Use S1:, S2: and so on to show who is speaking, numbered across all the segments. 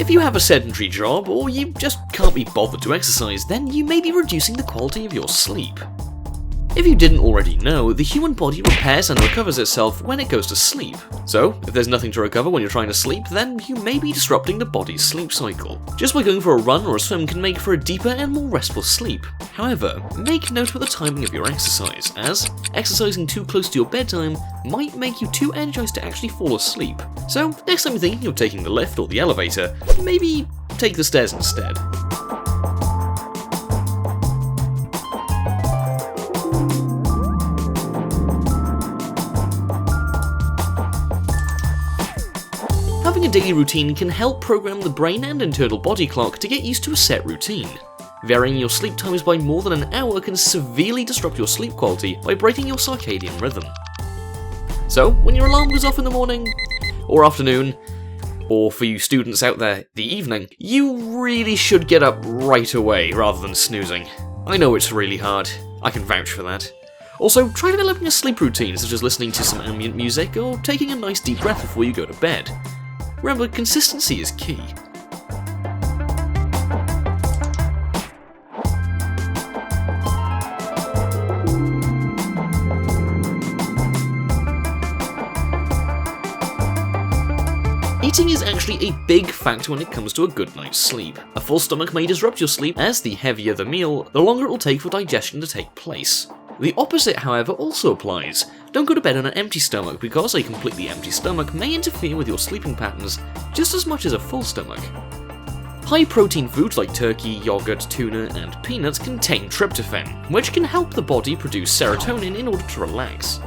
S1: If you have a sedentary job, or you just can't be bothered to exercise, then you may be reducing the quality of your sleep. If you didn't already know, the human body repairs and recovers itself when it goes to sleep. So, if there's nothing to recover when you're trying to sleep, then you may be disrupting the body's sleep cycle. Just by going for a run or a swim can make for a deeper and more restful sleep. However, make note of the timing of your exercise, as exercising too close to your bedtime might make you too energized to actually fall asleep. So, next time you're thinking of taking the lift or the elevator, maybe take the stairs instead. Having a daily routine can help program the brain and internal body clock to get used to a set routine. Varying your sleep times by more than an hour can severely disrupt your sleep quality by breaking your circadian rhythm. So, when your alarm goes off in the morning, or afternoon, or for you students out there, the evening, you really should get up right away rather than snoozing. I know it's really hard, I can vouch for that. Also, try developing a sleep routine such as listening to some ambient music or taking a nice deep breath before you go to bed. Remember, consistency is key. Eating is actually a big factor when it comes to a good night's sleep. A full stomach may disrupt your sleep, as the heavier the meal, the longer it will take for digestion to take place. The opposite, however, also applies. Don't go to bed on an empty stomach, because a completely empty stomach may interfere with your sleeping patterns just as much as a full stomach. High-protein foods like turkey, yogurt, tuna, and peanuts contain tryptophan, which can help the body produce serotonin in order to relax.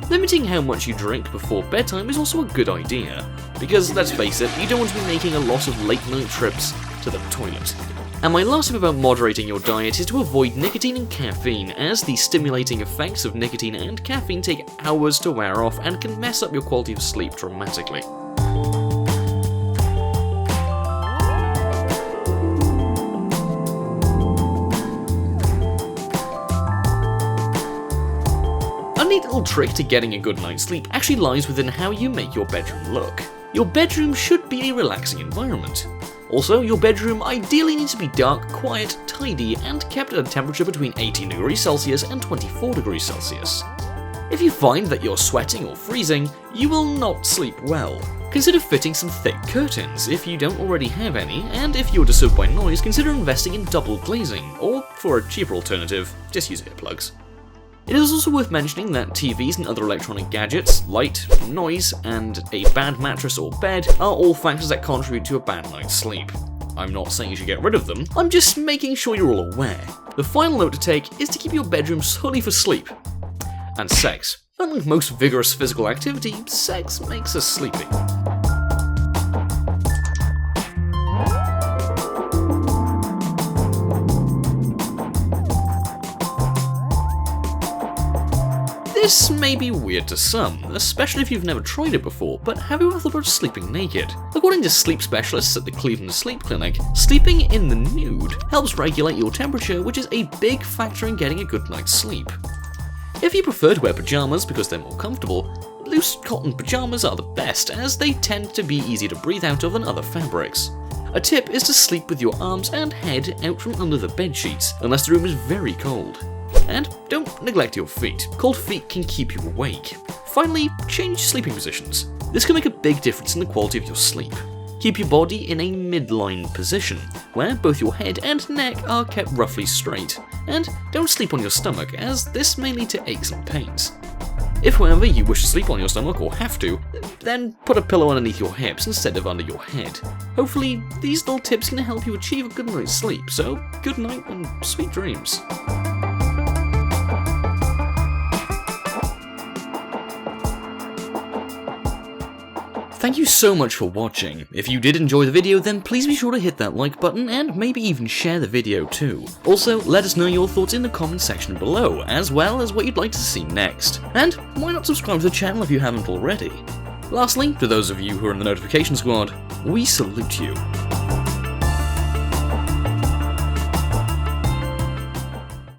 S1: Limiting how much you drink before bedtime is also a good idea, because let's face it, you don't want to be making a lot of late-night trips to the toilet. And my last tip about moderating your diet is to avoid nicotine and caffeine, as the stimulating effects of nicotine and caffeine take hours to wear off and can mess up your quality of sleep dramatically. A neat little trick to getting a good night's sleep actually lies within how you make your bedroom look. Your bedroom should be a relaxing environment. Also, your bedroom ideally needs to be dark, quiet, tidy, and kept at a temperature between 18 degrees Celsius and 24 degrees Celsius. If you find that you're sweating or freezing, you will not sleep well. Consider fitting some thick curtains if you don't already have any, and if you're disturbed by noise, consider investing in double glazing, or for a cheaper alternative, just use earplugs. It is also worth mentioning that TVs and other electronic gadgets, light, noise, and a bad mattress or bed are all factors that contribute to a bad night's sleep. I'm not saying you should get rid of them, I'm just making sure you're all aware. The final note to take is to keep your bedroom solely for sleep. And sex. Unlike most vigorous physical activity, sex makes us sleepy. This may be weird to some, especially if you've never tried it before, but have you ever thought about sleeping naked? According to sleep specialists at the Cleveland Sleep Clinic, sleeping in the nude helps regulate your temperature, which is a big factor in getting a good night's sleep. If you prefer to wear pajamas because they're more comfortable, loose cotton pajamas are the best, as they tend to be easier to breathe out of than other fabrics. A tip is to sleep with your arms and head out from under the bed sheets, unless the room is very cold. And don't neglect your feet. Cold feet can keep you awake. Finally, change sleeping positions. This can make a big difference in the quality of your sleep. Keep your body in a midline position, where both your head and neck are kept roughly straight. And don't sleep on your stomach, as this may lead to aches and pains. If, however, you wish to sleep on your stomach or have to, then put a pillow underneath your hips instead of under your head. Hopefully, these little tips can help you achieve a good night's sleep, so good night and sweet dreams. Thank you so much for watching. If you did enjoy the video, then please be sure to hit that like button and maybe even share the video too. Also, let us know your thoughts in the comment section below, as well as what you'd like to see next. And why not subscribe to the channel if you haven't already? Lastly, to those of you who are in the notification squad, we salute you.